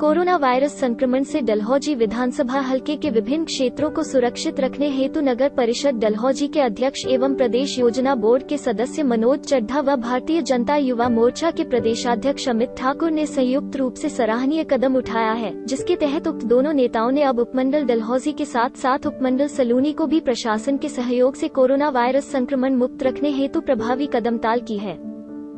Corona virus संक्रमण से डलहौजी विधानसभा हलके के विभिन्न क्षेत्रों को सुरक्षित रखने हेतु नगर परिषद डलहौजी के अध्यक्ष एवं प्रदेश योजना बोर्ड के सदस्य मनोज चड्ढा व भारतीय जनता युवा मोर्चा के प्रदेशाध्यक्ष अमित ठाकुर ने संयुक्त रूप से सराहनीय कदम उठाया है, जिसके तहत उक्त दोनों नेताओं ने अब उपमंडल डलहौजी के साथ साथ उपमंडल सलूनी को भी प्रशासन के सहयोग से कोरोना वायरस संक्रमण मुक्त रखने हेतु प्रभावी कदमताल की है।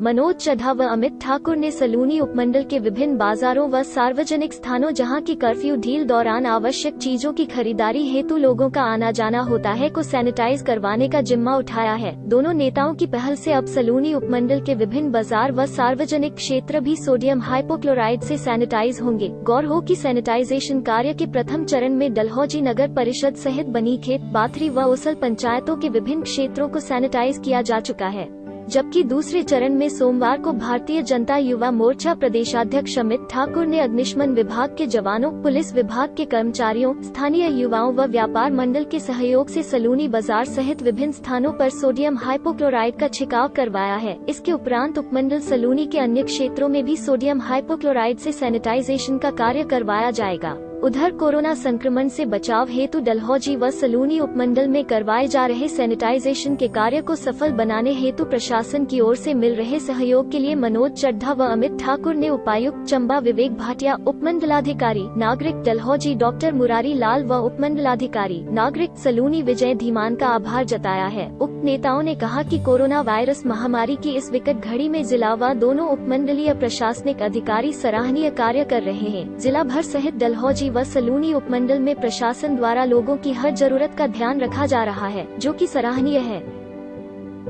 मनोज चड्ढा व अमित ठाकुर ने सलूनी उपमंडल के विभिन्न बाजारों व सार्वजनिक स्थानों जहां की कर्फ्यू ढील दौरान आवश्यक चीजों की खरीदारी हेतु लोगों का आना जाना होता है को सैनिटाइज करवाने का जिम्मा उठाया है। दोनों नेताओं की पहल से अब सलूनी उपमंडल के विभिन्न बाजार व सार्वजनिक क्षेत्र भी सोडियम हाइपोक्लोराइड से सैनिटाइज होंगे। गौर हो कि सैनिटाइजेशन कार्य के प्रथम चरण में डलहौजी नगर परिषद सहित बनीखेत, बाथरी व ओसल पंचायतों के विभिन्न क्षेत्रों को सैनिटाइज किया जा चुका है, जबकि दूसरे चरण में सोमवार को भारतीय जनता युवा मोर्चा प्रदेशाध्यक्ष अमित ठाकुर ने अग्निशमन विभाग के जवानों, पुलिस विभाग के कर्मचारियों, स्थानीय युवाओं व व्यापार मंडल के सहयोग से सलूनी बाजार सहित विभिन्न स्थानों पर सोडियम हाइपोक्लोराइड का छिड़काव करवाया है। इसके उपरांत उपमंडल सलूनी के अन्य क्षेत्रों में भी सोडियम हाइपोक्लोराइड से सैनिटाइजेशन का कार्य करवाया जाएगा। उधर कोरोना संक्रमण से बचाव हेतु डलहौजी व सलूनी उपमंडल में करवाए जा रहे सैनिटाइजेशन के कार्य को सफल बनाने हेतु प्रशासन की ओर से मिल रहे सहयोग के लिए मनोज चड्ढा व अमित ठाकुर ने उपायुक्त चंबा विवेक भाटिया, उपमंडलाधिकारी नागरिक डलहौजी डॉक्टर मुरारी लाल व उपमंडलाधिकारी नागरिक सलूनी विजय धीमान का आभार जताया है। उक्त नेताओं ने कहा कि कोरोना वायरस महामारी की इस विकट घड़ी में जिला व दोनों उपमंडलीय प्रशासनिक अधिकारी सराहनीय कार्य कर रहे हैं। जिला भर सहित डलहौजी व सलूनी उपमंडल में प्रशासन द्वारा लोगों की हर जरूरत का ध्यान रखा जा रहा है, जो कि सराहनीय है।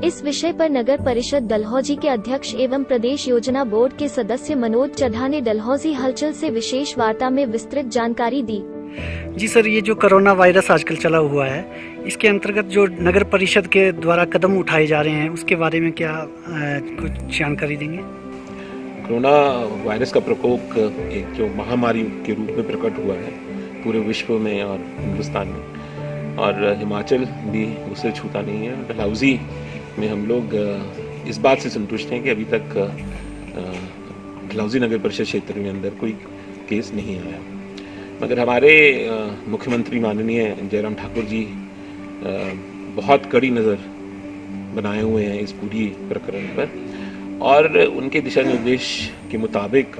इस विषय पर नगर परिषद डलहौजी के अध्यक्ष एवं प्रदेश योजना बोर्ड के सदस्य मनोज चड्ढा ने डलहौजी हलचल से विशेष वार्ता में विस्तृत जानकारी दी। जी सर, ये जो कोरोना वायरस आजकल चला हुआ है, इसके अंतर्गत जो नगर परिषद के द्वारा कदम उठाए जा रहे हैं, उसके बारे में क्या कुछ जानकारी देंगे? कोरोना वायरस का प्रकोप एक जो महामारी के रूप में प्रकट हुआ है पूरे विश्व में और हिंदुस्तान में, और हिमाचल भी उसे छूता नहीं है। डलहौजी में हम लोग इस बात से संतुष्ट हैं कि अभी तक डलहौजी नगर परिषद क्षेत्र में अंदर कोई केस नहीं आया, मगर हमारे मुख्यमंत्री माननीय जयराम ठाकुर जी बहुत कड़ी नज़र बनाए हुए हैं इस पूरी प्रकरण पर, और उनके दिशा निर्देश के मुताबिक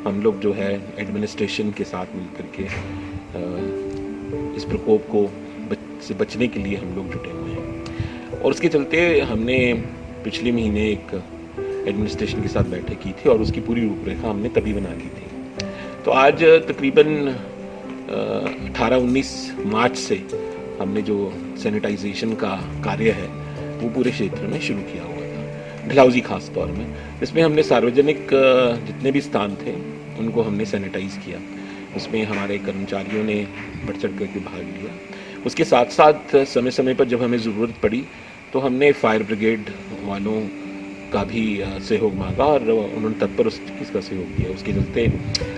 हम लोग जो है एडमिनिस्ट्रेशन के साथ मिलकर के इस प्रकोप को से बचने के लिए हम लोग जुटे हुए हैं। और उसके चलते हमने पिछले महीने एक एडमिनिस्ट्रेशन के साथ बैठक की थी और उसकी पूरी रूपरेखा हमने तभी बना ली थी। तो आज तकरीबन 18-19 मार्च से हमने जो सैनिटाइजेशन का कार्य है वो पूरे क्षेत्र में शुरू किया हुआ था, डलहौजी खास तौर में। इसमें हमने सार्वजनिक जितने भी स्थान थे उनको हमने सैनिटाइज किया। उसमें हमारे कर्मचारियों ने बढ़ चढ़ करके भाग लिया। उसके साथ साथ समय समय पर जब हमें ज़रूरत पड़ी तो हमने फायर ब्रिगेड वालों का भी सहयोग मांगा और उन्होंने तत्पर इसका सहयोग किया। उसके चलते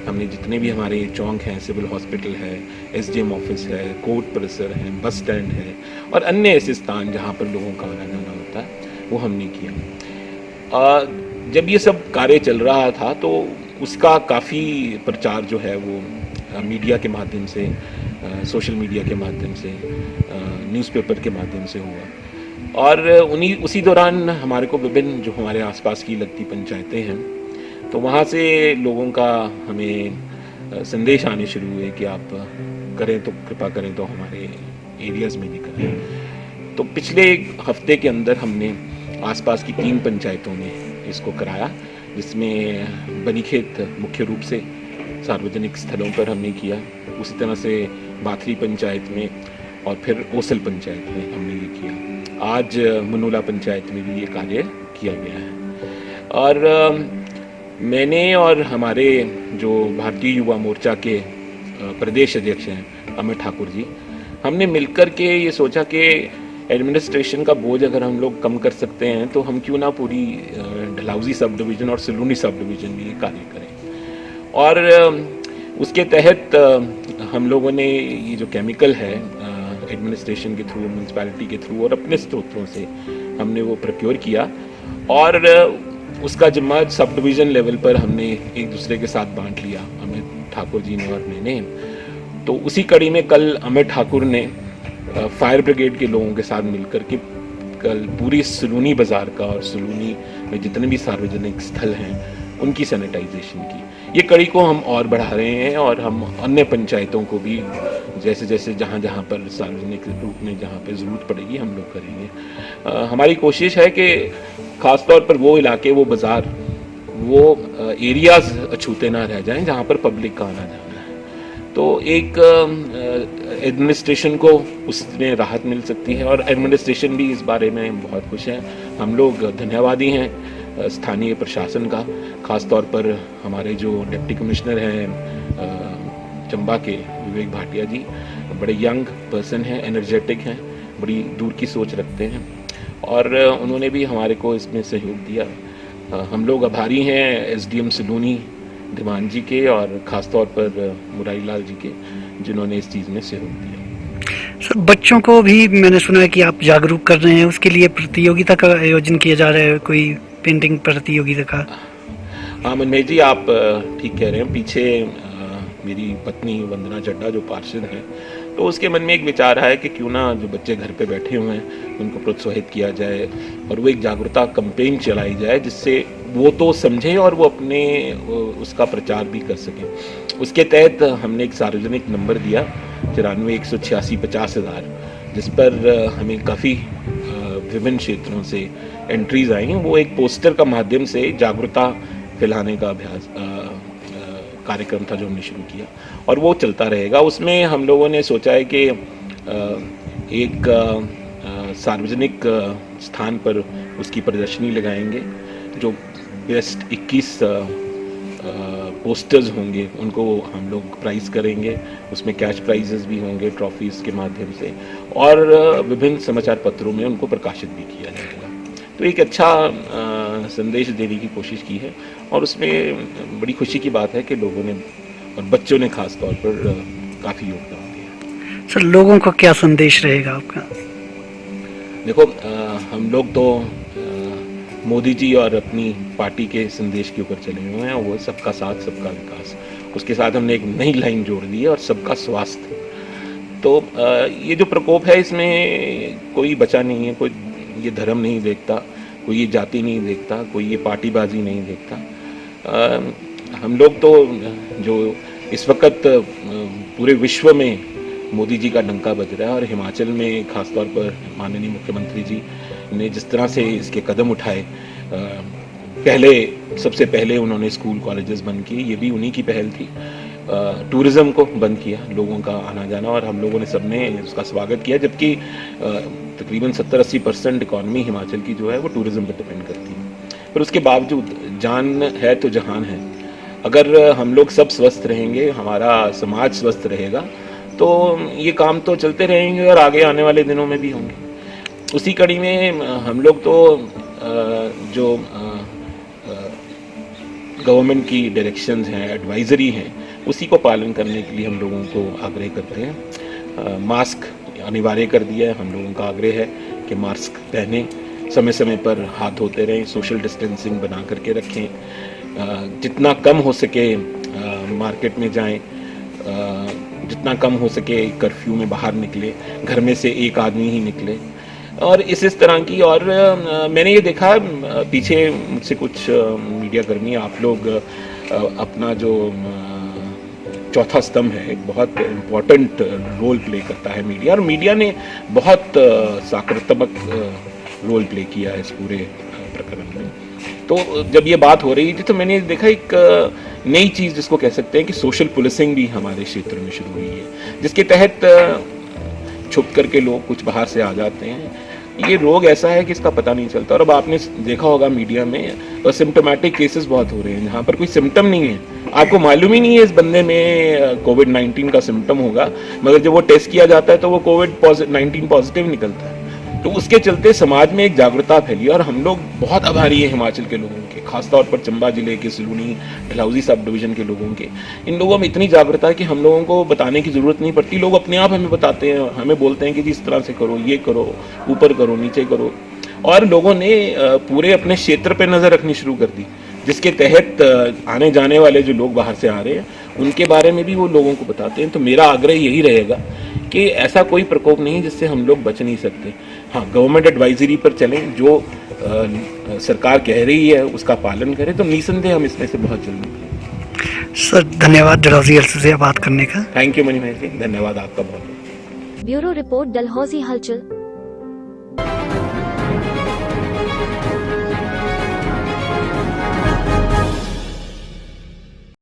हमने जितने भी हमारे चौक हैं, सिविल हॉस्पिटल है, एसडीएम ऑफिस है, कोर्ट परिसर है, बस स्टैंड है और अन्य ऐसे स्थान जहाँ पर लोगों का आना जाना होता है वो हमने किया। जब ये सब कार्य चल रहा था तो उसका काफ़ी प्रचार जो है वो मीडिया के माध्यम से, सोशल मीडिया के माध्यम से, न्यूज़पेपर के माध्यम से हुआ, और उसी दौरान हमारे को विभिन्न जो हमारे आसपास की लगती पंचायतें हैं तो वहाँ से लोगों का हमें संदेश आने शुरू हुए कि आप करें तो कृपा करें तो हमारे एरियाज़ में भी करें। तो पिछले एक हफ्ते के अंदर हमने आसपास की 3 पंचायतों में इसको कराया, जिसमें बनीखेत मुख्य रूप से सार्वजनिक स्थलों पर हमने किया, उसी तरह से बाथरी पंचायत में और फिर ओसल पंचायत में हमने ये किया। आज मनोला पंचायत में भी ये कार्य किया गया है। और मैंने और हमारे जो भारतीय युवा मोर्चा के प्रदेश अध्यक्ष हैं अमित ठाकुर जी, हमने मिलकर के ये सोचा कि एडमिनिस्ट्रेशन का बोझ अगर हम लोग कम कर सकते हैं तो हम क्यों ना पूरी डलहौजी सब डिवीज़न और सलूनी सब डिवीज़न में ये कार्य करें। और उसके तहत हम लोगों ने ये जो केमिकल है एडमिनिस्ट्रेशन के थ्रू, म्यूनसिपैलिटी के थ्रू और अपने स्रोतों से हमने वो प्रोक्योर किया, और उसका जिम्मा सब डिवीज़न लेवल पर हमने एक दूसरे के साथ बांट लिया। ठाकुर जी ने और मैंने। तो उसी कड़ी में कल अमित ठाकुर ने फायर ब्रिगेड के लोगों के साथ मिलकर के कल पूरी सलूनी बाज़ार का और सलूनी में जितने भी सार्वजनिक स्थल हैं उनकी सैनिटाइजेशन की। ये कड़ी को हम और बढ़ा रहे हैं और हम अन्य पंचायतों को भी जैसे जैसे जहाँ जहाँ पर सार्वजनिक रूप में जहाँ पर ज़रूरत पड़ेगी हम लोग करेंगे। हमारी कोशिश है कि ख़ास तौर पर वो इलाके, वो बाज़ार, वो एरियाज़ अछूते ना रह जाएं जहाँ पर पब्लिक का आना जाना है। तो एक एडमिनिस्ट्रेशन को उसमें राहत मिल सकती है और एडमिनिस्ट्रेशन भी इस बारे में बहुत खुश है। हम लोग धन्यवादी हैं स्थानीय प्रशासन का, ख़ास तौर पर हमारे जो डिप्टी कमिश्नर हैं चंबा के विवेक भाटिया जी, बड़े यंग पर्सन हैं, एनर्जेटिक हैं, बड़ी दूर की सोच रखते हैं और उन्होंने भी हमारे को इसमें सहयोग दिया। हम लोग आभारी हैं एसडीएम सलूनी दीवान जी के और ख़ास तौर पर मुरारी लाल जी के, जिन्होंने इस चीज़ में सहयोग दिया। सर, बच्चों को भी मैंने सुना है कि आप जागरूक कर रहे हैं, उसके लिए प्रतियोगिता का आयोजन किया जा रहा है, कोई पेंटिंग प्रतियोगिता का? हाँ मनमेश जी, आप ठीक कह रहे हैं। पीछे मेरी पत्नी वंदना चड्ढा जो पार्षद हैं, तो उसके मन में एक विचार आया कि क्यों ना जो बच्चे घर पे बैठे हुए हैं उनको प्रोत्साहित किया जाए और वो एक जागरूकता कैंपेन चलाई जाए जिससे वो तो समझें और वो अपने उसका प्रचार भी कर सकें। उसके तहत हमने एक सार्वजनिक नंबर दिया 94 186 50,000, जिस पर हमें काफ़ी विभिन्न क्षेत्रों से एंट्रीज आई। वो एक पोस्टर का माध्यम से जागरूकता फैलाने का अभ्यास कार्यक्रम था जो हमने शुरू किया और वो चलता रहेगा। उसमें हम लोगों ने सोचा है कि एक सार्वजनिक स्थान पर उसकी प्रदर्शनी लगाएंगे। जो बेस्ट 21 पोस्टर्स होंगे उनको हम लोग प्राइज़ करेंगे, उसमें कैश प्राइजेस भी होंगे ट्रॉफीज़ के माध्यम से और विभिन्न समाचार पत्रों में उनको प्रकाशित भी किया जाएगा। तो एक अच्छा संदेश देने की कोशिश की है और उसमें बड़ी खुशी की बात है कि लोगों ने और बच्चों ने खास तौर पर काफ़ी योगदान दिया। सर, लोगों को क्या संदेश रहेगा आपका? देखो, हम लोग तो मोदी जी और अपनी पार्टी के संदेश के ऊपर चले हुए हैं, वो सबका साथ सबका विकास। उसके साथ हमने एक नई लाइन जोड़ दी है और सबका स्वास्थ्य। तो ये जो प्रकोप है इसमें कोई बचा नहीं है, कोई ये धर्म नहीं देखता, कोई ये जाति नहीं देखता, कोई ये पार्टीबाजी नहीं देखता। हम लोग तो जो इस वक्त पूरे विश्व में मोदी जी का डंका बज रहा है और हिमाचल में खास तौर पर माननीय मुख्यमंत्री जी ने जिस तरह से इसके कदम उठाए, सबसे पहले उन्होंने स्कूल कॉलेजेस बंद किए, ये भी उन्हीं की पहल थी। टूरिज़्म को बंद किया, लोगों का आना जाना, और हम लोगों ने सबने उसका स्वागत किया, जबकि तकरीबन 70-80% इकॉनमी हिमाचल की जो है वो टूरिज़्म पर डिपेंड करती है। पर उसके बावजूद जान है तो जहान है। अगर हम लोग सब स्वस्थ रहेंगे, हमारा समाज स्वस्थ रहेगा, तो ये काम तो चलते रहेंगे और आगे आने वाले दिनों में भी होंगे। उसी कड़ी में हम लोग तो जो गवर्नमेंट की डायरेक्शंस हैं, एडवाइजरी हैं, उसी को पालन करने के लिए हम लोगों को आग्रह करते हैं। मास्क अनिवार्य कर दिया है, हम लोगों का आग्रह है कि मास्क पहनें, समय समय पर हाथ धोते रहें, सोशल डिस्टेंसिंग बना करके रखें, जितना कम हो सके मार्केट में जाएं, जितना कम हो सके कर्फ्यू में बाहर निकले, घर में से एक आदमी ही निकले, और इस तरह की। और मैंने ये देखा पीछे मुझसे कुछ मीडिया कर्मी, आप लोग अपना जो चौथा स्तंभ है, एक बहुत इम्पोर्टेंट रोल प्ले करता है मीडिया, और मीडिया ने बहुत सकारात्मक रोल प्ले किया है इस पूरे प्रकरण में। तो जब ये बात हो रही थी तो मैंने देखा एक नई चीज़ जिसको कह सकते हैं कि सोशल पुलिसिंग भी हमारे क्षेत्र में शुरू हुई है, जिसके तहत छुप करके लोग कुछ बाहर से आ जाते हैं। ये रोग ऐसा है कि इसका पता नहीं चलता, और अब आपने देखा होगा मीडिया में सिम्टोमेटिक केसेस बहुत हो रहे हैं, जहाँ पर कोई सिम्टम नहीं है, आपको मालूम ही नहीं है इस बंदे में कोविड-19 का सिम्टम होगा, मगर जब वो टेस्ट किया जाता है तो वो कोविड-19 पॉजिटिव निकलता है। तो उसके चलते समाज में एक जागरूकता फैली, और हम लोग बहुत आभारी हैं हिमाचल के लोगों के, खासतौर पर चंबा जिले के सलूनी डलहौजी सब डिवीज़न के लोगों के। इन लोगों में इतनी जागरूकता है कि हम लोगों को बताने की ज़रूरत नहीं पड़ती, लोग अपने आप हमें बताते हैं, हमें बोलते हैं कि जी इस तरह से करो, ये करो, ऊपर करो, नीचे करो। और लोगों ने पूरे अपने क्षेत्र पर नज़र रखनी शुरू कर दी, जिसके तहत आने जाने वाले जो लोग बाहर से आ रहे हैं उनके बारे में भी वो लोगों को बताते हैं। तो मेरा आग्रह यही रहेगा कि ऐसा कोई प्रकोप नहीं जिससे हम लोग बच नहीं सकते। हाँ, गवर्नमेंट एडवाइजरी पर चलें, जो सरकार कह रही है उसका पालन करें, तो निसंदेह हम इसमें से बहुत जल्द निकलेंगे। सर धन्यवाद डलहौजी से बात करने का। थैंक यू मणिमहेश जी, धन्यवाद आपका बहुत। ब्यूरो रिपोर्ट डलहौजी हलचल।